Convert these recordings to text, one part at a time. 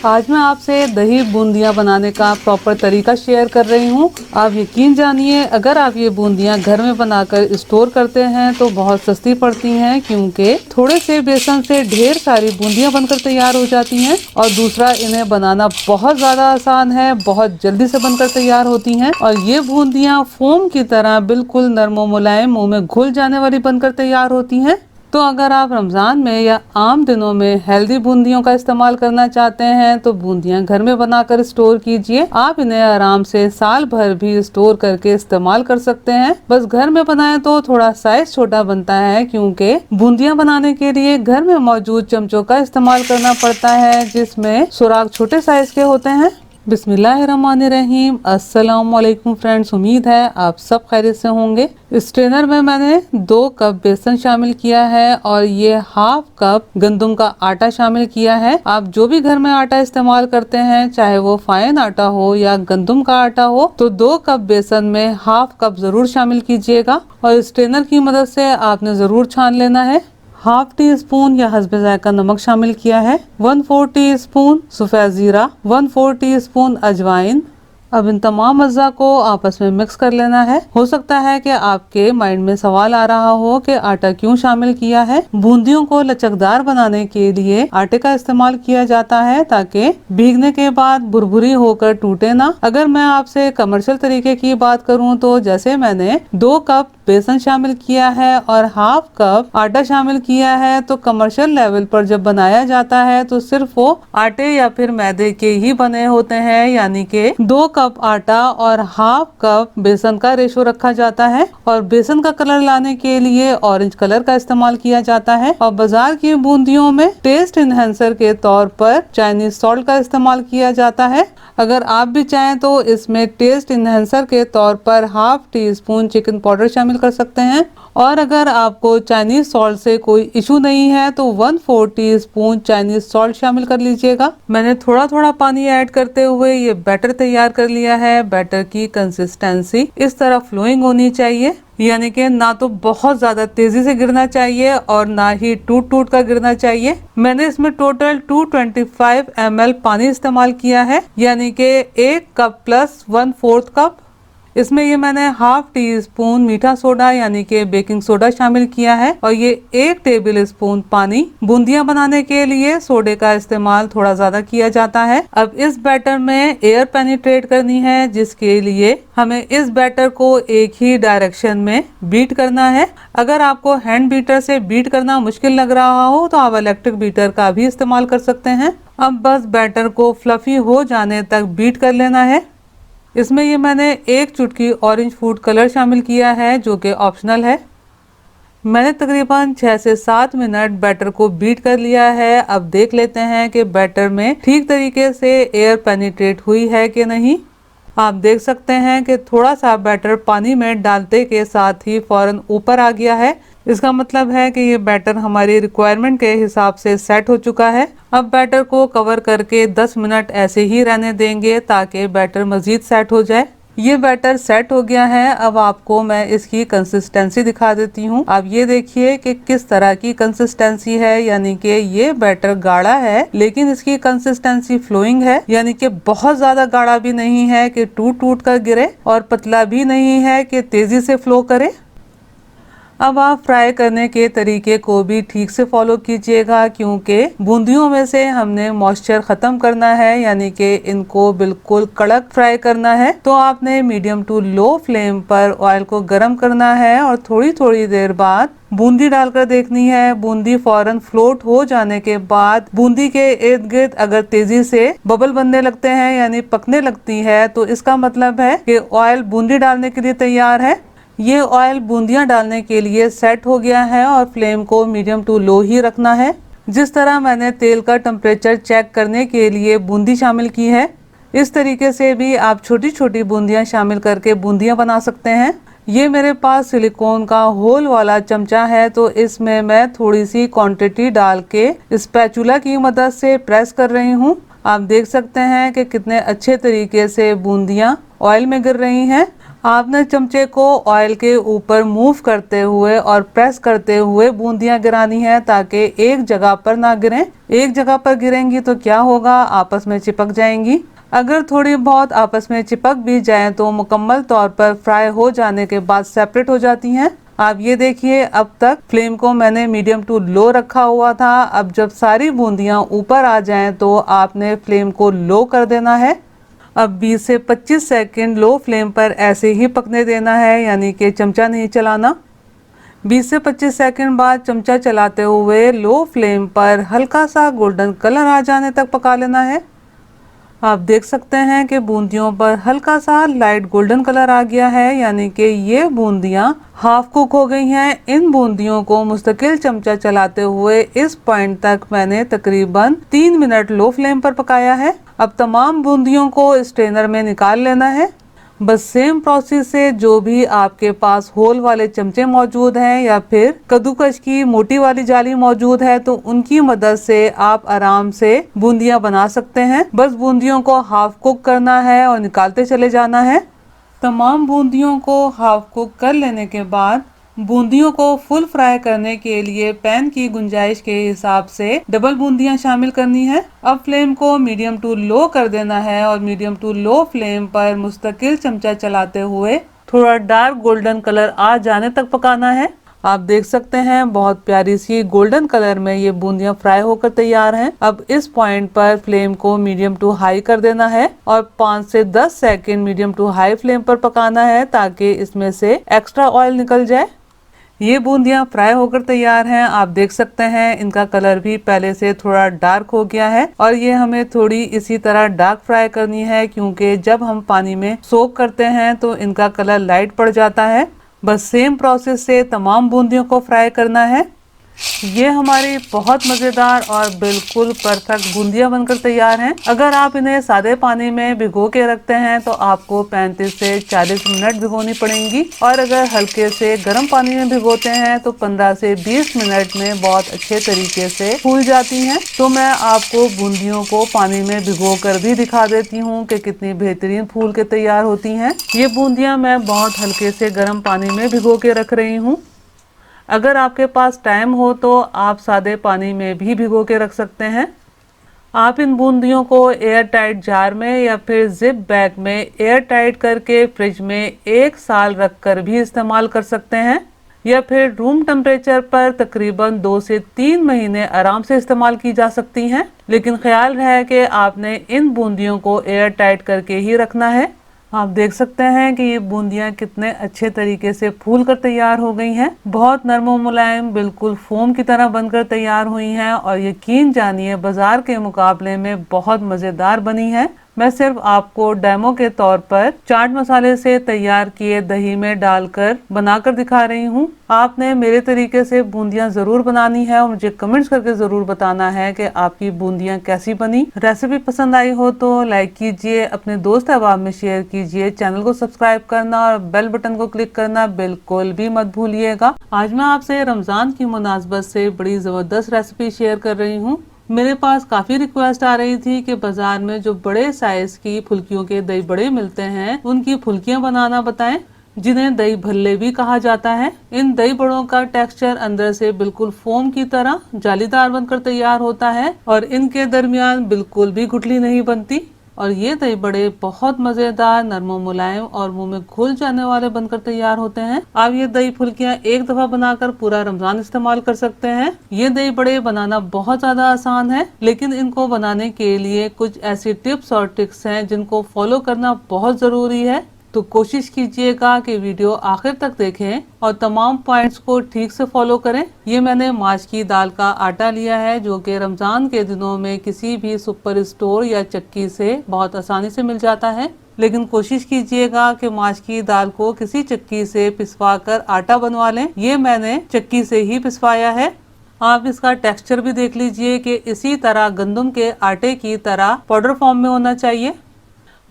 आज मैं आपसे दही बूंदियाँ बनाने का प्रॉपर तरीका शेयर कर रही हूँ। आप यकीन जानिए, अगर आप ये बूंदियाँ घर में बनाकर स्टोर करते हैं तो बहुत सस्ती पड़ती हैं, क्योंकि थोड़े से बेसन से ढेर सारी बूंदियाँ बनकर तैयार हो जाती हैं। और दूसरा, इन्हें बनाना बहुत ज़्यादा आसान है, बहुत जल्दी से बनकर तैयार होती हैं। और ये बूंदियाँ फोम की तरह बिल्कुल नरम और मुलायम, मुँह में घुल जाने वाली बनकर तैयार होती हैं। तो अगर आप रमज़ान में या आम दिनों में हेल्दी बूंदियों का इस्तेमाल करना चाहते हैं तो बूंदियां घर में बनाकर स्टोर कीजिए। आप इन्हें आराम से साल भर भी स्टोर करके इस्तेमाल कर सकते हैं। बस घर में बनाएं तो थोड़ा साइज छोटा बनता है, क्योंकि बूंदियां बनाने के लिए घर में मौजूद चमचों का इस्तेमाल करना पड़ता है, जिसमें सुराख छोटे साइज के होते हैं। बिस्मिल्लाहिर्रहमानिर्रहीम। अस्सलाम वालेकुम फ्रेंड्स, उम्मीद है आप सब खैरियत से होंगे। इस ट्रेनर में मैंने 2 कप बेसन शामिल किया है और ये हाफ कप गंदम का आटा शामिल किया है। आप जो भी घर में आटा इस्तेमाल करते हैं, चाहे वो फाइन आटा हो या गंदम का आटा हो, तो 2 कप बेसन में हाफ कप जरूर शामिल कीजिएगा। और इस ट्रेनर की मदद से आपने जरूर छान लेना है। हाफ टी स्पून या हस्बे जायका नमक शामिल किया है, 1/4 टी स्पून सफ़ेद जीरा, 1/4 टी स्पून अजवाइन। अब इन तमाम अज्जा को आपस में मिक्स कर लेना है। हो सकता है कि आपके माइंड में सवाल आ रहा हो कि आटा क्यों शामिल किया है। बूंदियों को लचकदार बनाने के लिए आटे का इस्तेमाल किया जाता है, ताकि भीगने के बाद भुरभुरी होकर टूटे ना। अगर मैं आपसे कमर्शियल तरीके की बात करूं तो जैसे मैंने 2 कप बेसन शामिल किया है और हाफ कप आटा शामिल किया है, तो कमर्शियल लेवल पर जब बनाया जाता है तो सिर्फ वो आटे या फिर मैदे के ही बने होते हैं, यानी कि 2 कप आटा और हाफ कप बेसन का रेशो रखा जाता है। और बेसन का कलर लाने के लिए ऑरेंज कलर का इस्तेमाल किया जाता है। और बाजार की बूंदियों में टेस्ट इनहेंसर के तौर पर चाइनीज सॉल्ट का इस्तेमाल किया जाता है। अगर आप भी चाहें तो इसमें टेस्ट इनहेंसर के तौर पर half tea spoon chicken powder शामिल कर सकते हैं। और अगर आपको चाइनीज सॉल्ट से कोई इशू नहीं है तो 1/4 टी स्पून चाइनीज सॉल्ट शामिल कर लीजिएगा। मैंने थोड़ा थोड़ा पानी ऐड करते हुए ये बैटर तैयार कर लिया है। बैटर की कंसिस्टेंसी इस तरह फ्लोइंग होनी चाहिए, यानी कि ना तो बहुत ज्यादा तेजी से गिरना चाहिए और ना ही टूट टूट कर गिरना चाहिए। मैंने इसमें टोटल 225 ml पानी इस्तेमाल किया है, यानी कि 1 कप प्लस 1/4 कप। इसमें ये मैंने हाफ टी स्पून मीठा सोडा यानी कि बेकिंग सोडा शामिल किया है और ये 1 टेबल स्पून पानी। बूंदियां बनाने के लिए सोडे का इस्तेमाल थोड़ा ज्यादा किया जाता है। अब इस बैटर में एयर पेनिट्रेट करनी है, जिसके लिए हमें इस बैटर को एक ही डायरेक्शन में बीट करना है। अगर आपको हैंड बीटर से बीट करना मुश्किल लग रहा हो तो आप इलेक्ट्रिक बीटर का भी इस्तेमाल कर सकते हैं। अब बस बैटर को फ्लफी हो जाने तक बीट कर लेना है। इसमें ये मैंने 1 चुटकी ऑरेंज फूड कलर शामिल किया है, जो कि ऑप्शनल है। मैंने तकरीबन 6 से 7 मिनट बैटर को बीट कर लिया है। अब देख लेते हैं कि बैटर में ठीक तरीके से एयर पेनिट्रेट हुई है कि नहीं। आप देख सकते हैं कि थोड़ा सा बैटर पानी में डालते के साथ ही फौरन ऊपर आ गया है। इसका मतलब है कि ये बैटर हमारी रिक्वायरमेंट के हिसाब से सेट हो चुका है। अब बैटर को कवर करके 10 मिनट ऐसे ही रहने देंगे ताकि बैटर मजीद सेट हो जाए। ये बैटर सेट हो गया है। अब आपको मैं इसकी कंसिस्टेंसी दिखा देती हूँ। आप ये देखिए कि किस तरह की कंसिस्टेंसी है, यानी कि ये बैटर गाढ़ा है लेकिन इसकी कंसिस्टेंसी फ्लोइंग है, यानी कि बहुत ज्यादा गाढ़ा भी नहीं है कि टूट टूट कर गिरे और पतला भी नहीं है कि तेजी से फ्लो करे। अब आप फ्राई करने के तरीके को भी ठीक से फॉलो कीजिएगा, क्योंकि बूंदियों में से हमने मॉइस्चर खत्म करना है, यानी कि इनको बिल्कुल कड़क फ्राई करना है। तो आपने मीडियम टू लो फ्लेम पर ऑयल को गर्म करना है और थोड़ी थोड़ी देर बाद बूंदी डालकर देखनी है। बूंदी फौरन फ्लोट हो जाने के बाद बूंदी के इर्द गिर्द अगर तेजी से बबल बनने लगते हैं यानी पकने लगती है, तो इसका मतलब है कि ऑयल बूंदी डालने के लिए तैयार है। ये ऑयल बूंदियां डालने के लिए सेट हो गया है और फ्लेम को मीडियम टू लो ही रखना है। जिस तरह मैंने तेल का टेम्परेचर चेक करने के लिए बूंदी शामिल की है, इस तरीके से भी आप छोटी छोटी बूंदियां शामिल करके बूंदियां बना सकते हैं। ये मेरे पास सिलिकॉन का होल वाला चमचा है, तो इसमें मैं थोड़ी सी क्वांटिटी डाल के स्पैचुला की मदद से प्रेस कर रही हूँ। आप देख सकते हैं कि कितने अच्छे तरीके से बूंदियां ऑयल में गिर रही हैं। आपने चमचे को ऑयल के ऊपर मूव करते हुए और प्रेस करते हुए बूंदियां गिरानी है ताकि एक जगह पर ना गिरें। एक जगह पर गिरेंगी तो क्या होगा, आपस में चिपक जाएंगी। अगर थोड़ी बहुत आपस में चिपक भी जाएं तो मुकम्मल तौर पर फ्राई हो जाने के बाद सेपरेट हो जाती हैं। आप ये देखिए, अब तक फ्लेम को मैंने मीडियम टू लो रखा हुआ था। अब जब सारी बूंदियां ऊपर आ जाएं तो आपने फ्लेम को लो कर देना है। अब 20 से 25 सेकंड लो फ्लेम पर ऐसे ही पकने देना है, यानी कि चमचा नहीं चलाना। 20 से 25 सेकंड बाद चमचा चलाते हुए लो फ्लेम पर हल्का सा गोल्डन कलर आ जाने तक पका लेना है। आप देख सकते हैं कि बूंदियों पर हल्का सा लाइट गोल्डन कलर आ गया है, यानी कि ये बूंदियां हाफ कुक हो गई हैं। इन बूंदियों को मुस्तकिल चमचा चलाते हुए इस पॉइंट तक मैंने तकरीबन 3 मिनट लो फ्लेम पर पकाया है। अब तमाम बूंदियों को स्ट्रेनर में निकाल लेना है। बस सेम प्रोसेस से जो भी आपके पास होल वाले चमचे मौजूद हैं या फिर कद्दूकस की मोटी वाली जाली मौजूद है तो उनकी मदद से आप आराम से बूंदियां बना सकते हैं। बस बूंदियों को हाफ कुक करना है और निकालते चले जाना है। तमाम बूंदियों को हाफ कुक कर लेने के बाद बूंदियों को फुल फ्राई करने के लिए पैन की गुंजाइश के हिसाब से डबल बूंदियां शामिल करनी है। अब फ्लेम को मीडियम टू लो कर देना है और मीडियम टू लो फ्लेम पर मुस्तकिल चमचा चलाते हुए थोड़ा डार्क गोल्डन कलर आ जाने तक पकाना है। आप देख सकते हैं बहुत प्यारी सी गोल्डन कलर में ये बूंदियां फ्राई होकर तैयार हैं। अब इस पॉइंट पर फ्लेम को मीडियम टू हाई कर देना है और 5 से 10 second medium to high flame पर पकाना है ताकि इसमें से एक्स्ट्रा ऑयल निकल जाए। ये बूंदियां फ्राई होकर तैयार हैं। आप देख सकते हैं इनका कलर भी पहले से थोड़ा डार्क हो गया है और ये हमें थोड़ी इसी तरह डार्क फ्राई करनी है, क्योंकि जब हम पानी में सोक करते हैं तो इनका कलर लाइट पड़ जाता है। बस सेम प्रोसेस से तमाम बूंदियों को फ्राई करना है। ये हमारी बहुत मज़ेदार और बिल्कुल परफेक्ट बूंदियां बनकर तैयार हैं। अगर आप इन्हें सादे पानी में भिगो के रखते हैं तो आपको 35 से 40 मिनट भिगोनी पड़ेंगी और अगर हल्के से गर्म पानी में भिगोते हैं तो 15 से 20 मिनट में बहुत अच्छे तरीके से फूल जाती हैं। तो मैं आपको बूंदियों को पानी में भिगो कर भी दिखा देती हूँ कि कितनी बेहतरीन फूल के तैयार होती हैं। ये बूंदियां मैं बहुत हल्के से गर्म पानी में भिगो के रख रही हूँ। अगर आपके पास टाइम हो तो आप सादे पानी में भी भिगो के रख सकते हैं। आप इन बूंदियों को एयर टाइट जार में या फिर जिप बैग में एयर टाइट करके फ्रिज में 1 साल रख कर भी इस्तेमाल कर सकते हैं या फिर रूम टेम्परेचर पर तकरीबन 2 से 3 महीने आराम से इस्तेमाल की जा सकती हैं। लेकिन ख्याल है कि आपने इन बूंदियों को एयर टाइट करके ही रखना है। आप देख सकते हैं कि ये बूंदियां कितने अच्छे तरीके से फूल कर तैयार हो गई हैं। बहुत नरम और मुलायम, बिल्कुल फोम की तरह बनकर तैयार हुई हैं और यकीन जानिए बाजार के मुकाबले में बहुत मज़ेदार बनी है। मैं सिर्फ आपको डेमो के तौर पर चाट मसाले से तैयार किए दही में डालकर बनाकर दिखा रही हूँ। आपने मेरे तरीके से बूंदियां जरूर बनानी है और मुझे कमेंट्स करके जरूर बताना है कि आपकी बूंदियां कैसी बनी। रेसिपी पसंद आई हो तो लाइक कीजिए, अपने दोस्त अहबाब में शेयर कीजिए, चैनल को सब्सक्राइब करना और बेल बटन को क्लिक करना बिल्कुल भी मत भूलिएगा। आज मैं आपसे रमजान की मुनासबत से बड़ी जबरदस्त रेसिपी शेयर कर रही हूँ। मेरे पास काफ़ी रिक्वेस्ट आ रही थी कि बाजार में जो बड़े साइज की फुल्कियों के दही बड़े मिलते हैं उनकी फुल्कियां बनाना बताएं, जिन्हें दही भल्ले भी कहा जाता है। इन दही बड़ों का टेक्सचर अंदर से बिल्कुल फोम की तरह जालीदार बनकर तैयार होता है और इनके दरमियान बिल्कुल भी गुठली नहीं बनती और ये दही बड़े बहुत मजेदार, नरम मुलायम और मुंह में घुल जाने वाले बनकर तैयार होते हैं। आप ये दही फुल्कियां एक दफा बनाकर पूरा रमजान इस्तेमाल कर सकते हैं। ये दही बड़े बनाना बहुत ज्यादा आसान है, लेकिन इनको बनाने के लिए कुछ ऐसी टिप्स और ट्रिक्स हैं जिनको फॉलो करना बहुत जरूरी है। तो कोशिश कीजिएगा कि वीडियो आखिर तक देखें और तमाम पॉइंट्स को ठीक से फॉलो करें। ये मैंने माश की दाल का आटा लिया है जो कि रमजान के दिनों में किसी भी सुपर स्टोर या चक्की से बहुत आसानी से मिल जाता है, लेकिन कोशिश कीजिएगा कि माश की दाल को किसी चक्की से पिसवा कर आटा बनवा लें। ये मैंने चक्की से ही पिसवाया है। आप इसका टेक्सचर भी देख लीजिए कि इसी तरह गंदम के आटे की तरह पाउडर फॉर्म में होना चाहिए।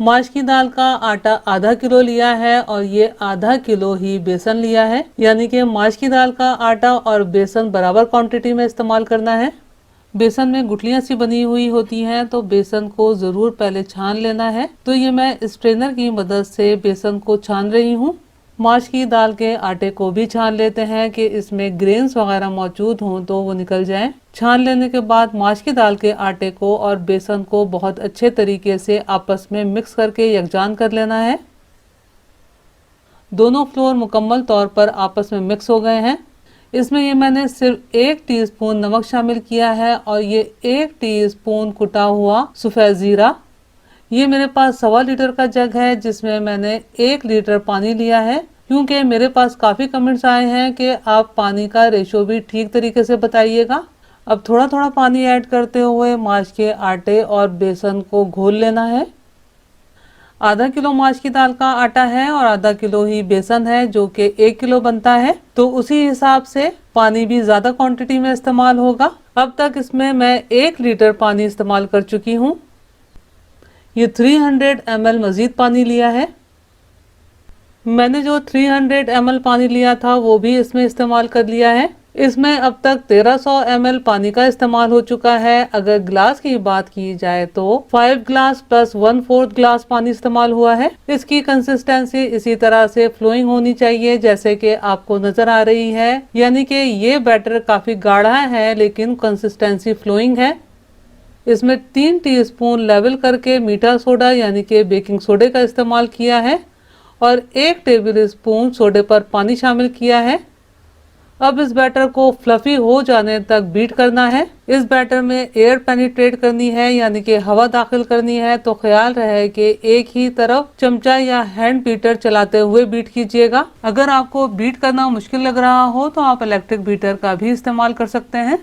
माश की दाल का आटा आधा किलो लिया है और ये आधा किलो ही बेसन लिया है, यानी कि माश की दाल का आटा और बेसन बराबर क्वांटिटी में इस्तेमाल करना है। बेसन में गुठलियां सी बनी हुई होती हैं, तो बेसन को ज़रूर पहले छान लेना है। तो ये मैं स्ट्रेनर की मदद से बेसन को छान रही हूँ। माश की दाल के आटे को भी छान लेते हैं कि इसमें ग्रेन्स वगैरह मौजूद हों तो वो निकल जाएं। छान लेने के बाद माश की दाल के आटे को और बेसन को बहुत अच्छे तरीके से आपस में मिक्स करके यकजान कर लेना है। दोनों फ्लोर मुकम्मल तौर पर आपस में मिक्स हो गए हैं। इसमें ये मैंने सिर्फ 1 टीस्पून नमक शामिल किया है और ये 1 टीस्पून कुटा हुआ सफ़ेद ज़ीरा। ये मेरे पास 1.25 लीटर का जग है जिसमें मैंने 1 लीटर पानी लिया है, क्योंकि मेरे पास काफ़ी कमेंट्स आए हैं कि आप पानी का रेशो भी ठीक तरीके से बताइएगा। अब थोड़ा थोड़ा पानी ऐड करते हुए माश के आटे और बेसन को घोल लेना है। आधा किलो माश की दाल का आटा है और आधा किलो ही बेसन है, जो कि 1 किलो बनता है, तो उसी हिसाब से पानी भी ज़्यादा क्वांटिटी में इस्तेमाल होगा। अब तक इसमें मैं 1 लीटर पानी इस्तेमाल कर चुकी हूँ। ये 300 ml मज़ीद पानी लिया है। मैंने जो 300 ml पानी लिया था वो भी इसमें इस्तेमाल कर लिया है। इसमें अब तक 1300 ml पानी का इस्तेमाल हो चुका है। अगर ग्लास की बात की जाए तो 5 ग्लास प्लस 1/4 ग्लास पानी इस्तेमाल हुआ है। इसकी कंसिस्टेंसी इसी तरह से फ्लोइंग होनी चाहिए जैसे कि आपको नजर आ रही है, यानी कि ये बैटर काफी गाढ़ा है लेकिन कंसिस्टेंसी फ्लोइंग है। इसमें 3 टीस्पून लेवल करके मीठा सोडा यानी कि बेकिंग सोडे का इस्तेमाल किया है और 1 टेबल स्पून सोडे पर पानी शामिल किया है। अब इस बैटर को फ्लफी हो जाने तक बीट करना है। इस बैटर में एयर पेनिट्रेट करनी है यानी कि हवा दाखिल करनी है, तो ख्याल रहे कि एक ही तरफ चमचा या हैंड बीटर चलाते हुए बीट कीजिएगा। अगर आपको बीट करना मुश्किल लग रहा हो तो आप इलेक्ट्रिक बीटर का भी इस्तेमाल कर सकते हैं।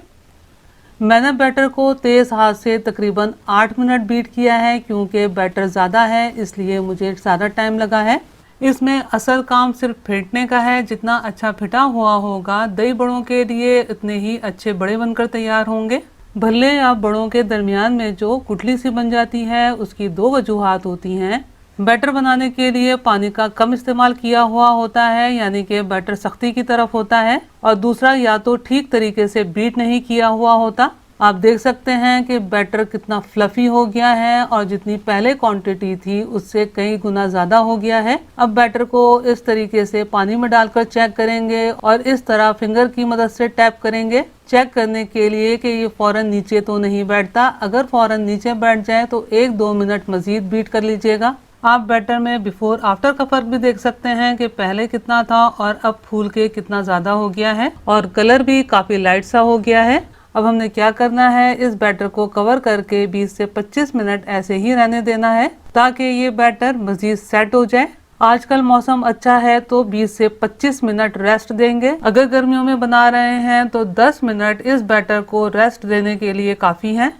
मैंने बैटर को तेज हाथ से तकरीबन 8 मिनट बीट किया है, क्योंकि बैटर ज़्यादा है इसलिए मुझे ज़्यादा टाइम लगा है। इसमें असल काम सिर्फ फेंटने का है। जितना अच्छा फिटा हुआ होगा दही बड़ों के लिए उतने ही अच्छे बड़े बनकर तैयार होंगे। भले या बड़ों के दरमियान में जो गुठली सी बन जाती है उसकी 2 वजूहात होती हैं। बैटर बनाने के लिए पानी का कम इस्तेमाल किया हुआ होता है, यानी कि बैटर सख्ती की तरफ होता है, और दूसरा या तो ठीक तरीके से बीट नहीं किया हुआ होता। आप देख सकते हैं कि बैटर कितना फ्लफी हो गया है और जितनी पहले क्वांटिटी थी उससे कई गुना ज़्यादा हो गया है। अब बैटर को इस तरीके से पानी में डालकर चेक करेंगे और इस तरह फिंगर की मदद से टैप करेंगे चेक करने के लिए कि ये फ़ौरन नीचे तो नहीं बैठता। अगर फ़ौरन नीचे बैठ जाए तो 1-2 मिनट मज़ीद बीट कर लीजिएगा। आप बैटर में बिफोर आफ्टर का फ़र्क भी देख सकते हैं कि पहले कितना था और अब फूल के कितना ज़्यादा हो गया है और कलर भी काफ़ी लाइट सा हो गया है। अब हमने क्या करना है, इस बैटर को कवर करके 20 से 25 मिनट ऐसे ही रहने देना है ताकि ये बैटर मज़ीद सेट हो जाए। आजकल मौसम अच्छा है तो 20 से 25 मिनट रेस्ट देंगे। अगर गर्मियों में बना रहे हैं तो 10 मिनट इस बैटर को रेस्ट देने के लिए काफ़ी है।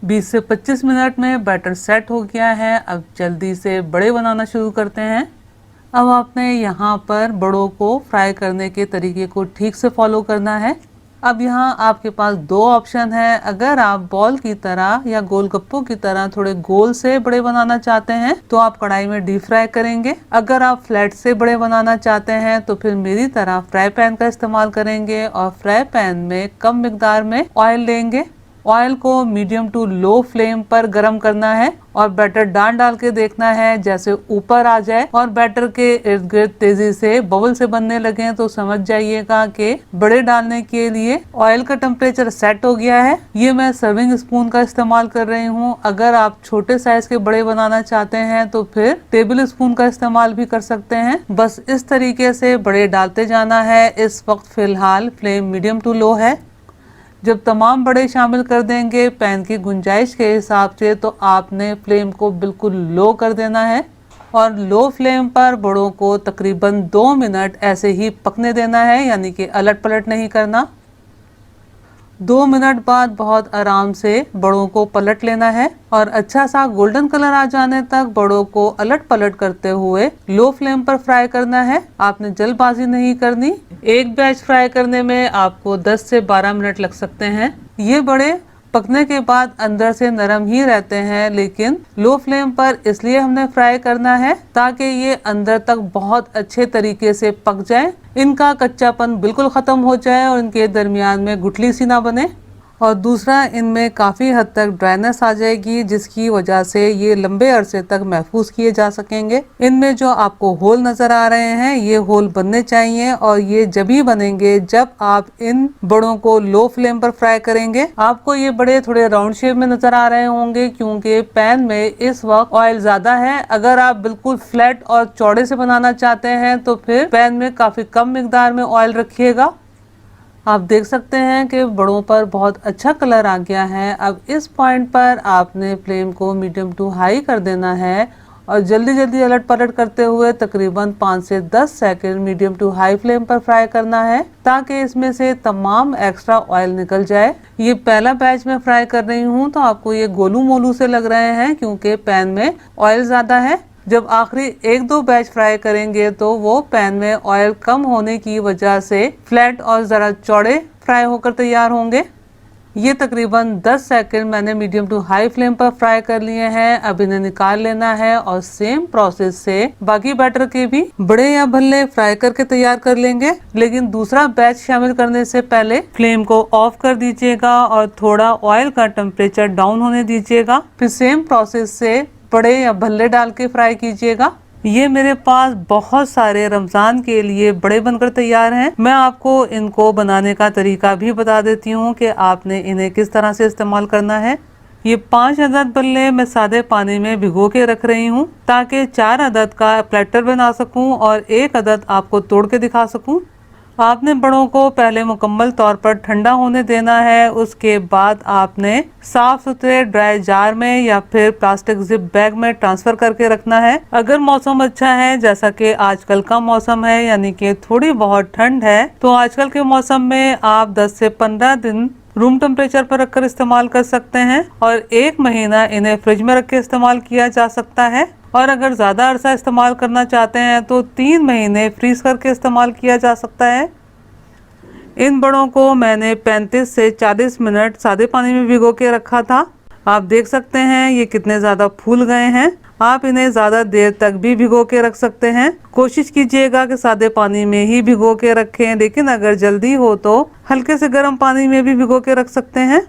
20 से 25 मिनट में बैटर सेट हो गया है। अब जल्दी से बड़े बनाना शुरू करते हैं। अब आपने यहाँ पर बड़ों को फ्राई करने के तरीके को ठीक से फॉलो करना है। अब यहाँ आपके पास 2 ऑप्शन है। अगर आप बॉल की तरह या गोलगप्पों की तरह थोड़े गोल से बड़े बनाना चाहते हैं तो आप कढ़ाई में डीप फ्राई करेंगे। अगर आप फ्लैट से बड़े बनाना चाहते हैं तो फिर मेरी तरह फ्राई पैन का इस्तेमाल करेंगे और फ्राई पैन में कम मिकदार में ऑयल लेंगे। ऑयल को मीडियम टू लो फ्लेम पर गर्म करना है और बैटर डाल के देखना है। जैसे ऊपर आ जाए और बैटर के इर्द गिर्द तेजी से बबल से बनने लगे तो समझ जाइएगा कि बड़े डालने के लिए ऑयल का टेम्परेचर सेट हो गया है। ये मैं सर्विंग स्पून का इस्तेमाल कर रही हूँ। अगर आप छोटे साइज के बड़े बनाना चाहते हैं तो फिर टेबल स्पून का इस्तेमाल भी कर सकते हैं। बस इस तरीके से बड़े डालते जाना है। इस वक्त फिलहाल फ्लेम मीडियम टू लो है। जब तमाम बड़े शामिल कर देंगे पैन की गुंजाइश के हिसाब से तो आपने फ्लेम को बिल्कुल लो कर देना है और लो फ्लेम पर बड़ों को तकरीबन 2 मिनट ऐसे ही पकने देना है, यानी कि अलट पलट नहीं करना। 2 मिनट बाद बहुत आराम से बड़ों को पलट लेना है और अच्छा सा गोल्डन कलर आ जाने तक बड़ों को अलट पलट करते हुए लो फ्लेम पर फ्राई करना है। आपने जल्दबाजी नहीं करनी। एक बैच फ्राई करने में आपको 10 से 12 मिनट लग सकते हैं। ये बड़े पकने के बाद अंदर से नरम ही रहते हैं, लेकिन लो फ्लेम पर इसलिए हमने फ्राई करना है ताकि ये अंदर तक बहुत अच्छे तरीके से पक जाए, इनका कच्चापन बिल्कुल ख़त्म हो जाए और इनके दरमियान में गुठली सी ना बने। और दूसरा, इनमें काफ़ी हद तक ड्राइनेस आ जाएगी, जिसकी वजह से ये लंबे अरसे तक महफूज किए जा सकेंगे। इनमें जो आपको होल नजर आ रहे हैं, ये होल बनने चाहिए और ये जब ही बनेंगे जब आप इन बड़ों को लो फ्लेम पर फ्राई करेंगे। आपको ये बड़े थोड़े राउंड शेप में नजर आ रहे होंगे क्योंकि पैन में इस वक्त ऑयल ज्यादा है। अगर आप बिल्कुल फ्लैट और चौड़े से बनाना चाहते हैं तो फिर पैन में काफी कम मिकदार में ऑयल रखिएगा। आप देख सकते हैं कि बड़ों पर बहुत अच्छा कलर आ गया है। अब इस पॉइंट पर आपने फ्लेम को मीडियम टू हाई कर देना है और जल्दी जल्दी अलट पलट करते हुए तकरीबन 5 से 10 second medium to high flame पर फ्राई करना है ताकि इसमें से तमाम एक्स्ट्रा ऑयल निकल जाए। ये पहला बैच में फ्राई कर रही हूँ तो आपको ये गोलू मोलू से लग रहे हैं क्योंकि पैन में ऑयल ज़्यादा है। जब आखिरी 1-2 बैच फ्राई करेंगे तो वो पैन में ऑयल कम होने की वजह से फ्लैट और ज़रा चौड़े फ्राई होकर तैयार होंगे। ये तकरीबन 10 सेकंड मैंने मीडियम टू हाई फ्लेम पर फ्राई कर लिए हैं। अब इन्हें निकाल लेना है और सेम प्रोसेस से बाकी बैटर के भी बड़े या भल्ले फ्राई करके तैयार कर लेंगे। लेकिन दूसरा बैच शामिल करने से पहले फ्लेम को ऑफ कर दीजिएगा और थोड़ा ऑयल का टेम्परेचर डाउन होने दीजिएगा। फिर सेम प्रोसेस से बड़े या भल्ले डाल के फ्राई कीजिएगा। ये मेरे पास बहुत सारे रमजान के लिए बड़े बनकर तैयार हैं। मैं आपको इनको बनाने का तरीका भी बता देती हूँ कि आपने इन्हें किस तरह से इस्तेमाल करना है। ये 5 अदद बल्ले मैं सादे पानी में भिगो के रख रही हूँ ताकि 4 अदद का प्लेटर बना सकूँ और 1 अदद आपको तोड़ के दिखा सकूँ। आपने बड़ों को पहले मुकम्मल तौर पर ठंडा होने देना है। उसके बाद आपने साफ सुथरे ड्राई जार में या फिर प्लास्टिक जिप बैग में ट्रांसफर करके रखना है। अगर मौसम अच्छा है जैसा कि आजकल का मौसम है यानी कि थोड़ी बहुत ठंड है तो आजकल के मौसम में आप 10 से 15 दिन रूम टेम्परेचर पर रखकर इस्तेमाल कर सकते हैं और 1 महीना इन्हें फ्रिज में रख के इस्तेमाल किया जा सकता है। और अगर ज़्यादा अरसा इस्तेमाल करना चाहते हैं तो 3 महीने फ्रीज करके इस्तेमाल किया जा सकता है। इन बड़ों को मैंने 35 से 40 मिनट सादे पानी में भिगो के रखा था। आप देख सकते हैं ये कितने ज़्यादा फूल गए हैं। आप इन्हें ज़्यादा देर तक भी भिगो के रख सकते हैं। कोशिश कीजिएगा कि सादे पानी में ही भिगो के रखें, लेकिन अगर जल्दी हो तो हल्के से गर्म पानी में भी भिगो के रख सकते हैं।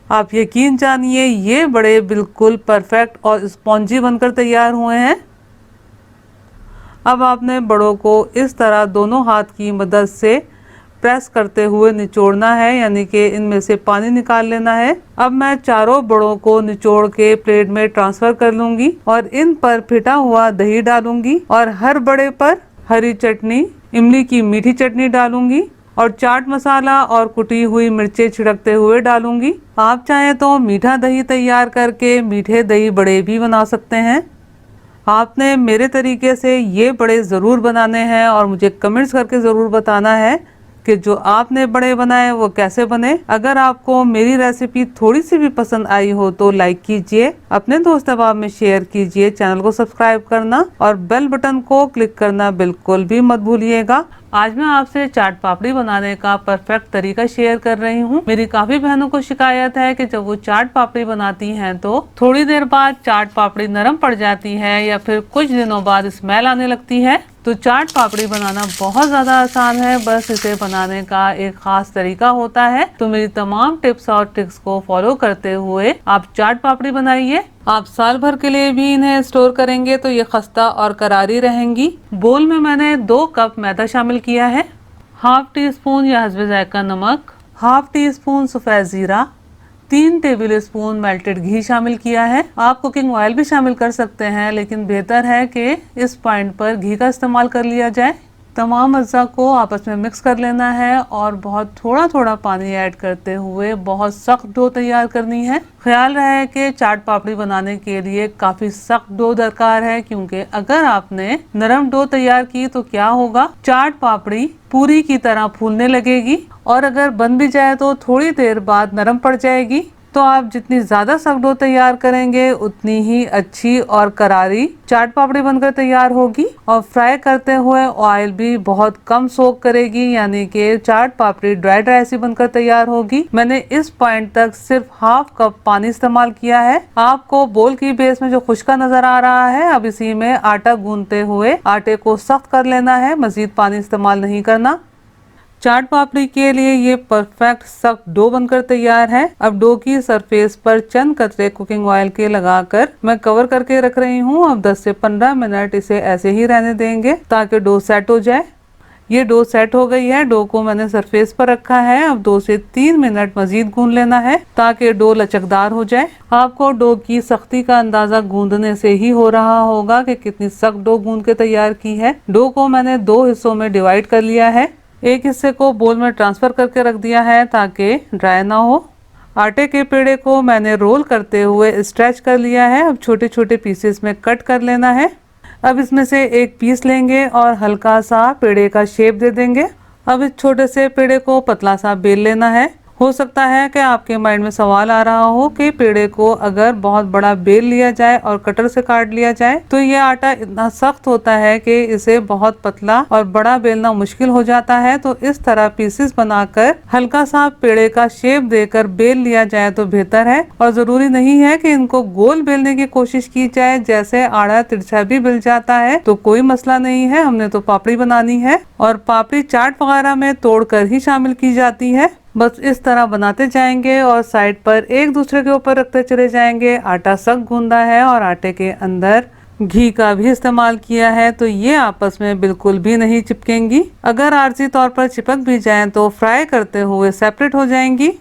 आप यकीन जानिए ये बड़े बिल्कुल परफेक्ट और स्पॉन्जी बनकर तैयार हुए हैं। अब आपने बड़ों को इस तरह दोनों हाथ की मदद से प्रेस करते हुए निचोड़ना है, यानी कि इनमें से पानी निकाल लेना है। अब मैं चारों बड़ों को निचोड़ के प्लेट में ट्रांसफर कर लूंगी और इन पर फिटा हुआ दही डालूंगी और हर बड़े पर हरी चटनी, इमली की मीठी चटनी डालूंगी और चाट मसाला और कुटी हुई मिर्चें छिड़कते हुए डालूंगी। आप चाहें तो मीठा दही तैयार करके मीठे दही बड़े भी बना सकते हैं। आपने मेरे तरीके से ये बड़े ज़रूर बनाने हैं और मुझे कमेंट्स करके ज़रूर बताना है कि जो आपने बड़े बनाए वो कैसे बने। अगर आपको मेरी रेसिपी थोड़ी सी भी पसंद आई हो तो लाइक कीजिए, अपने दोस्त अहबाब में शेयर कीजिए, चैनल को सब्सक्राइब करना और बेल बटन को क्लिक करना बिल्कुल भी मत भूलिएगा। आज मैं आपसे चाट पापड़ी बनाने का परफेक्ट तरीका शेयर कर रही हूँ। मेरी काफी बहनों को शिकायत है कि जब वो चाट पापड़ी बनाती हैं तो थोड़ी देर बाद चाट पापड़ी नरम पड़ जाती है या फिर कुछ दिनों बाद स्मेल आने लगती है। तो चाट पापड़ी बनाना बहुत ज़्यादा आसान है, बस इसे बनाने का एक खास तरीका होता है। तो मेरी तमाम टिप्स और ट्रिक्स को फॉलो करते हुए आप चाट पापड़ी बनाइए। आप साल भर के लिए भी इन्हें स्टोर करेंगे तो ये खस्ता और करारी रहेंगी। बोल में मैंने 2 कप मैदा शामिल किया है, हाफ टी स्पून या हस्बे जायका नमक, हाफ टी स्पून सफ़ेद ज़ीरा, 3 टेबल स्पून मेल्टेड घी शामिल किया है। आप कुकिंग ऑयल भी शामिल कर सकते हैं, लेकिन बेहतर है कि इस पॉइंट पर घी का इस्तेमाल कर लिया जाए। तमाम अज्जा को आपस में मिक्स कर लेना है और बहुत थोड़ा थोड़ा पानी ऐड करते हुए बहुत सख्त डो तैयार करनी है। ख्याल रहे कि चाट पापड़ी बनाने के लिए काफी सख्त डो दरकार है, क्योंकि अगर आपने नरम डो तैयार की तो क्या होगा, चाट पापड़ी पूरी की तरह फूलने लगेगी और अगर बन भी जाए तो थोड़ी देर बाद नरम पड़ जाएगी। तो आप जितनी ज़्यादा सख्त डो तैयार करेंगे उतनी ही अच्छी और करारी चाट पापड़ी बनकर तैयार होगी और फ्राई करते हुए ऑयल भी बहुत कम सोक करेगी, यानी कि चाट पापड़ी ड्राई ड्राई सी बनकर तैयार होगी। मैंने इस पॉइंट तक सिर्फ हाफ कप पानी इस्तेमाल किया है। आपको बोल की बेस में जो खुश्का नजर आ रहा है, अब इसी में आटा गूंथते हुए आटे को सख्त कर लेना है, मजीद पानी इस्तेमाल नहीं करना। चाट पापड़ी के लिए ये परफेक्ट सख्त डो बनकर तैयार है। अब डो की सरफेस पर चंद कतरे कुकिंग ऑयल के लगाकर मैं कवर करके रख रही हूँ। अब 10 से 15 मिनट इसे ऐसे ही रहने देंगे ताकि डो सेट हो जाए। ये डो सेट हो गई है। डो को मैंने सरफेस पर रखा है। अब 2 से 3 मिनट मजीद गूंद लेना है ताकि डो लचकदार हो जाए। आपको डो की सख्ती का अंदाजा गूंदने से ही हो रहा होगा कि कितनी सख्त डो गूंद के तैयार की है। डो को मैंने 2 हिस्सों में डिवाइड कर लिया है। एक हिस्से को बोल में ट्रांसफर करके रख दिया है ताकि ड्राई ना हो। आटे के पेड़े को मैंने रोल करते हुए स्ट्रेच कर लिया है। अब छोटे छोटे पीसेस में कट कर लेना है। अब इसमें से एक पीस लेंगे और हल्का सा पेड़े का शेप दे देंगे। अब इस छोटे से पेड़े को पतला सा बेल लेना है। हो सकता है कि आपके माइंड में सवाल आ रहा हो कि पेड़े को अगर बहुत बड़ा बेल लिया जाए और कटर से काट लिया जाए तो ये आटा इतना सख्त होता है कि इसे बहुत पतला और बड़ा बेलना मुश्किल हो जाता है। तो इस तरह पीसेस बनाकर हल्का सा पेड़े का शेप देकर बेल लिया जाए तो बेहतर है। और जरूरी नहीं है कि इनको गोल बेलने की कोशिश की जाए। जैसे आड़ा तिरछा भी बेल जाता है तो कोई मसला नहीं है। हमने तो पापड़ी बनानी है और पापड़ी चाट वगैरह में तोड़कर ही शामिल की जाती है। बस इस तरह बनाते जाएंगे और साइड पर एक दूसरे के ऊपर रखते चले जाएंगे। आटा सख्त गूंदा है और आटे के अंदर घी का भी इस्तेमाल किया है तो ये आपस में बिल्कुल भी नहीं चिपकेंगी। अगर आर्जी तौर पर चिपक भी जाएं तो फ्राई करते हुए सेपरेट हो जाएंगी।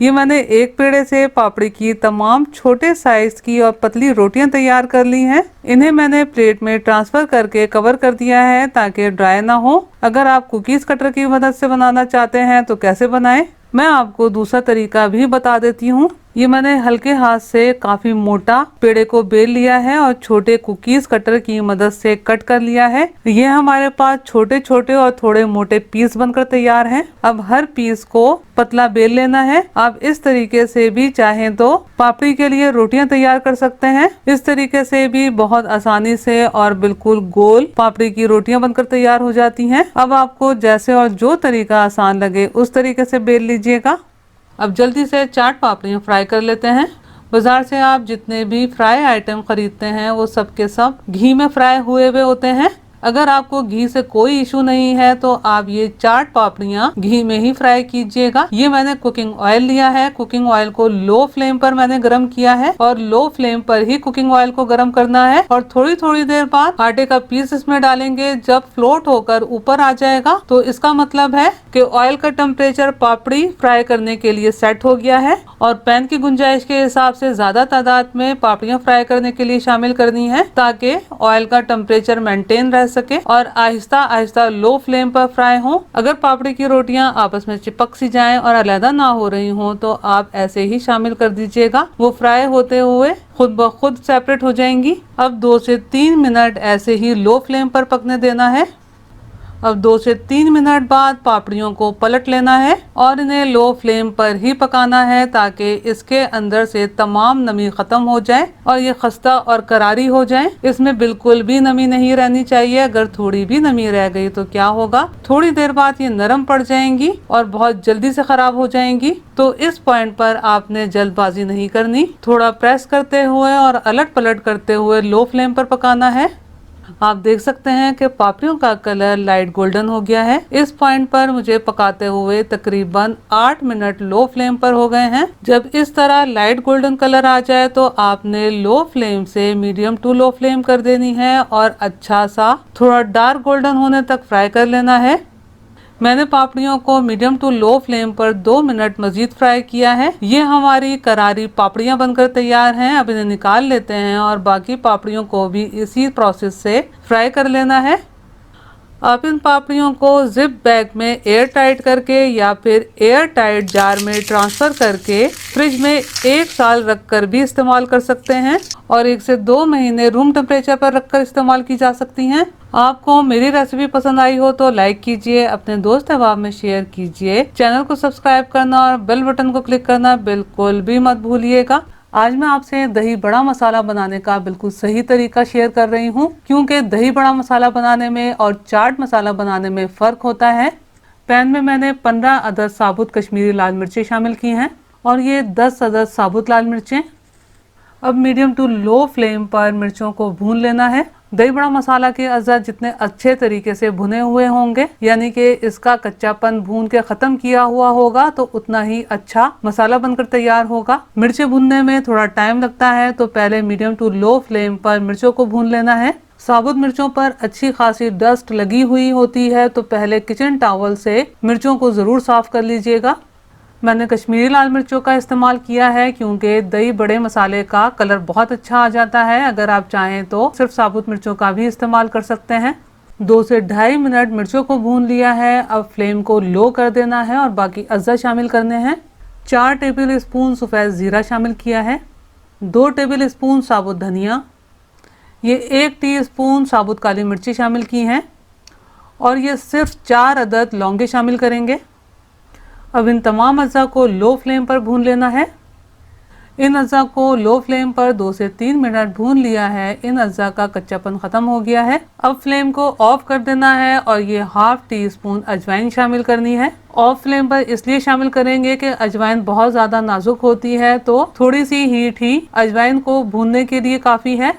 ये मैंने एक पेड़े से पापड़ी की तमाम छोटे साइज की और पतली रोटियां तैयार कर ली हैं। इन्हें मैंने प्लेट में ट्रांसफर करके कवर कर दिया है ताकि ड्राई ना हो। अगर आप कुकीज कटर की मदद से बनाना चाहते हैं तो कैसे बनाएं, मैं आपको दूसरा तरीका भी बता देती हूँ। ये मैंने हल्के हाथ से काफी मोटा पेड़े को बेल लिया है और छोटे कुकीज कटर की मदद से कट कर लिया है। ये हमारे पास छोटे छोटे और थोड़े मोटे पीस बनकर तैयार हैं। अब हर पीस को पतला बेल लेना है। आप इस तरीके से भी चाहें तो पापड़ी के लिए रोटियां तैयार कर सकते हैं। इस तरीके से भी बहुत आसानी से और बिल्कुल गोल पापड़ी की रोटियां बनकर तैयार हो जाती हैं। अब आपको जैसे और जो तरीका आसान लगे उस तरीके से बेल लीजिएगा। अब जल्दी से चाट पापड़ियाँ फ्राई कर लेते हैं। बाजार से आप जितने भी फ्राई आइटम खरीदते हैं वो सब के सब घी में फ्राई हुए हुए होते हैं। अगर आपको घी से कोई इशू नहीं है तो आप ये चाट पापड़ियाँ घी में ही फ्राई कीजिएगा। ये मैंने कुकिंग ऑयल लिया है। कुकिंग ऑयल को लो फ्लेम पर मैंने गरम किया है और लो फ्लेम पर ही कुकिंग ऑयल को गरम करना है। और थोड़ी थोड़ी देर बाद आटे का पीस इसमें डालेंगे। जब फ्लोट होकर ऊपर आ जाएगा तो इसका मतलब है कि ऑयल का टेम्परेचर पापड़ी फ्राई करने के लिए सेट हो गया है। और पैन की गुंजाइश के हिसाब से ज्यादा तादाद में पापड़ियाँ फ्राई करने के लिए शामिल करनी है ताकि ऑयल का टेम्परेचर मेंटेन रह सके और आहिस्ता आहिस्ता लो फ्लेम पर फ्राई हो। अगर पापड़ी की रोटियां आपस में चिपक सी जाएं और अलग ना हो रही हों तो आप ऐसे ही शामिल कर दीजिएगा। वो फ्राई होते हुए खुद ब खुद सेपरेट हो जाएंगी। अब 2 से 3 मिनट ऐसे ही लो फ्लेम पर पकने देना है। अब 2 से 3 मिनट बाद पापड़ियों को पलट लेना है और इन्हें लो फ्लेम पर ही पकाना है ताकि इसके अंदर से तमाम नमी खत्म हो जाए और ये खस्ता और करारी हो जाए। इसमें बिल्कुल भी नमी नहीं रहनी चाहिए। अगर थोड़ी भी नमी रह गई तो क्या होगा, थोड़ी देर बाद ये नरम पड़ जाएंगी और बहुत जल्दी से खराब हो जाएंगी। तो इस पॉइंट पर आपने जल्दबाजी नहीं करनी। थोड़ा प्रेस करते हुए और अलट पलट करते हुए लो फ्लेम पर पकाना है। आप देख सकते हैं कि पापड़ियों का कलर लाइट गोल्डन हो गया है। इस पॉइंट पर मुझे पकाते हुए तकरीबन 8 मिनट लो फ्लेम पर हो गए हैं। जब इस तरह लाइट गोल्डन कलर आ जाए तो आपने लो फ्लेम से मीडियम टू लो फ्लेम कर देनी है और अच्छा सा थोड़ा डार्क गोल्डन होने तक फ्राई कर लेना है। मैंने पापड़ियों को मीडियम टू लो फ्लेम पर 2 मिनट मजीद फ्राई किया है। ये हमारी करारी पापड़ियाँ बनकर तैयार हैं। अब इन्हें निकाल लेते हैं और बाकी पापड़ियों को भी इसी प्रोसेस से फ्राई कर लेना है। आप इन पापड़ियों को जिप बैग में एयर टाइट करके या फिर एयर टाइट जार में ट्रांसफर करके फ्रिज में 1 साल रखकर भी इस्तेमाल कर सकते हैं और 1 से 2 महीने रूम टेम्परेचर पर रखकर इस्तेमाल की जा सकती हैं। आपको मेरी रेसिपी पसंद आई हो तो लाइक कीजिए, अपने दोस्त अहबाब में शेयर कीजिए, चैनल को सब्सक्राइब करना और बेल बटन को क्लिक करना बिल्कुल भी मत भूलिएगा। आज मैं आपसे दही बड़ा मसाला बनाने का बिल्कुल सही तरीका शेयर कर रही हूँ क्योंकि दही बड़ा मसाला बनाने में और चाट मसाला बनाने में फ़र्क होता है। पैन में मैंने 15 अदद साबुत कश्मीरी लाल मिर्चें शामिल की हैं और ये 10 अदद साबुत लाल मिर्चें। अब मीडियम टू लो फ्लेम पर मिर्चों को भून लेना है। दही बड़ा मसाला के अज़ा जितने अच्छे तरीके से भुने हुए होंगे, यानी कि इसका कच्चापन भून के ख़त्म किया हुआ होगा, तो उतना ही अच्छा मसाला बनकर तैयार होगा। मिर्चें भुनने में थोड़ा टाइम लगता है, तो पहले मीडियम टू लो फ्लेम पर मिर्चों को भून लेना है। साबुत मिर्चों पर अच्छी खासी डस्ट लगी हुई होती है, तो पहले किचन टॉवल से मिर्चों को ज़रूर साफ़ कर लीजिएगा। मैंने कश्मीरी लाल मिर्चों का इस्तेमाल किया है क्योंकि दही बड़े मसाले का कलर बहुत अच्छा आ जाता है। अगर आप चाहें तो सिर्फ साबुत मिर्चों का भी इस्तेमाल कर सकते हैं। 2 से ढाई मिनट मिर्चों को भून लिया है। अब फ्लेम को लो कर देना है और बाकी अज्जा शामिल करने हैं। 4 टेबल स्पून सफ़ेद ज़ीरा शामिल किया है, 2 टेबल स्पून साबुत धनिया, ये 1 टीस्पून साबुत काली मिर्ची शामिल की हैं और ये सिर्फ 4 अदद लौंगे शामिल करेंगे। अब इन तमाम अज्जा को लो फ्लेम पर भून लेना है। इन अज्जा को लो फ्लेम पर 2 से 3 मिनट भून लिया है। इन अज्जा का कच्चापन ख़त्म हो गया है। अब फ्लेम को ऑफ कर देना है और ये हाफ टी स्पून अजवाइन शामिल करनी है। ऑफ फ्लेम पर इसलिए शामिल करेंगे कि अजवाइन बहुत ज़्यादा नाजुक होती है, तो थोड़ी सी हीट ही अजवाइन को भूनने के लिए काफ़ी है।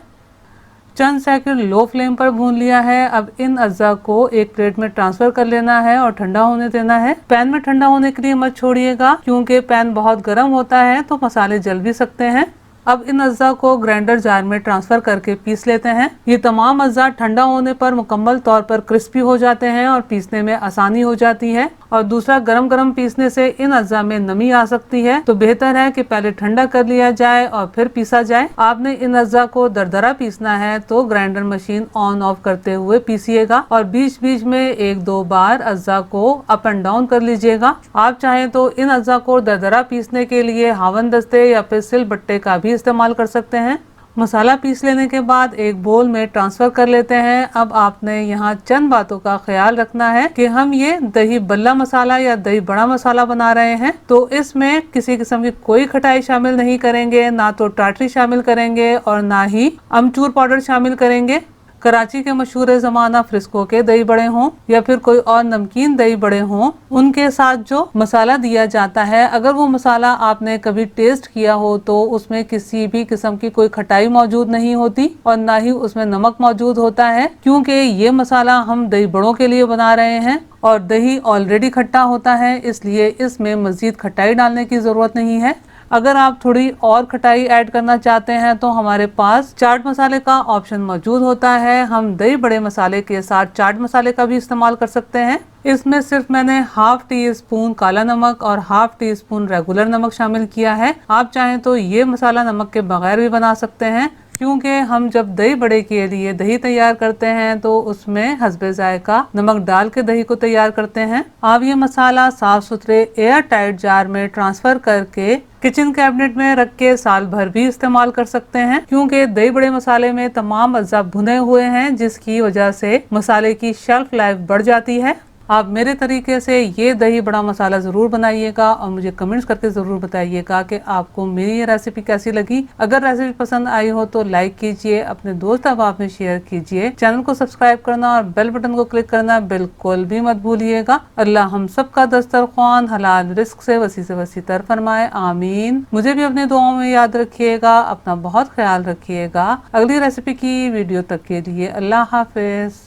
चंद सेकंड लो फ्लेम पर भून लिया है। अब इन अज्जा को एक प्लेट में ट्रांसफर कर लेना है और ठंडा होने देना है। पैन में ठंडा होने के लिए मत छोड़िएगा क्योंकि पैन बहुत गर्म होता है तो मसाले जल भी सकते हैं। अब इन अज्जा को ग्राइंडर जार में ट्रांसफर करके पीस लेते हैं। ये तमाम अज्जा ठंडा होने पर मुकम्मल तौर पर क्रिस्पी हो जाते हैं और पीसने में आसानी हो जाती है। और दूसरा, गरम गरम पीसने से इन अज्जा में नमी आ सकती है, तो बेहतर है कि पहले ठंडा कर लिया जाए और फिर पीसा जाए। आपने इन अज्जा को दरदरा पीसना है तो ग्राइंडर मशीन ऑन ऑफ करते हुए पीसिएगा और बीच बीच में 1-2 बार अज्जा को अप एंड डाउन कर लीजिएगा। आप चाहें तो इन अज्जा को दरदरा पीसने के लिए हावन दस्ते या फिर सिल बट्टे का भी इस्तेमाल कर सकते हैं। मसाला पीस लेने के बाद एक बोल में ट्रांसफर कर लेते हैं। अब आपने यहाँ चंद बातों का ख्याल रखना है कि हम ये दही बल्ला मसाला या दही बड़ा मसाला बना रहे हैं, तो इसमें किसी किस्म की कोई खटाई शामिल नहीं करेंगे, ना तो टाटरी शामिल करेंगे और ना ही अमचूर पाउडर शामिल करेंगे। कराची के मशहूर ज़माना फ्रिस्को के दही बड़े हों या फिर कोई और नमकीन दही बड़े हों, उनके साथ जो मसाला दिया जाता है, अगर वो मसाला आपने कभी टेस्ट किया हो तो उसमें किसी भी किस्म की कोई खटाई मौजूद नहीं होती और ना ही उसमें नमक मौजूद होता है, क्योंकि ये मसाला हम दही बड़ों के लिए बना रहे हैं और दही ऑलरेडी खट्टा होता है, इसलिए इसमें मज़ीद खटाई डालने की ज़रूरत नहीं है। अगर आप थोड़ी और खटाई ऐड करना चाहते हैं तो हमारे पास चाट मसाले का ऑप्शन मौजूद होता है। हम दही बड़े मसाले के साथ चाट मसाले का भी इस्तेमाल कर सकते हैं। इसमें सिर्फ मैंने हाफ टी स्पून काला नमक और हाफ टी स्पून रेगुलर नमक शामिल किया है। आप चाहें तो ये मसाला नमक के बगैर भी बना सकते हैं, क्योंकि हम जब दही बड़े के लिए दही तैयार करते हैं तो उसमें हस्बे जायका नमक डाल के दही को तैयार करते हैं। आप ये मसाला साफ सुथरे एयर टाइट जार में ट्रांसफर करके किचन कैबिनेट में रख के साल भर भी इस्तेमाल कर सकते हैं, क्योंकि दही बड़े मसाले में तमाम अज्जा भुने हुए हैं, जिसकी वजह से मसाले की शेल्फ लाइफ बढ़ जाती है। आप मेरे तरीके से ये दही बड़ा मसाला ज़रूर बनाइएगा और मुझे कमेंट्स करके ज़रूर बताइएगा कि आपको मेरी ये रेसिपी कैसी लगी। अगर रेसिपी पसंद आई हो तो लाइक कीजिए, अपने दोस्त अहबाब में शेयर कीजिए, चैनल को सब्सक्राइब करना और बेल बटन को क्लिक करना बिल्कुल भी मत भूलिएगा। अल्लाह हम सब का दस्तरख्वान हलाल रिस्क से वसी तर फरमाए, आमीन। मुझे भी अपने दुआओं में याद रखिएगा। अपना बहुत ख्याल रखिएगा। अगली रेसिपी की वीडियो तक के लिए अल्लाह हाफिज।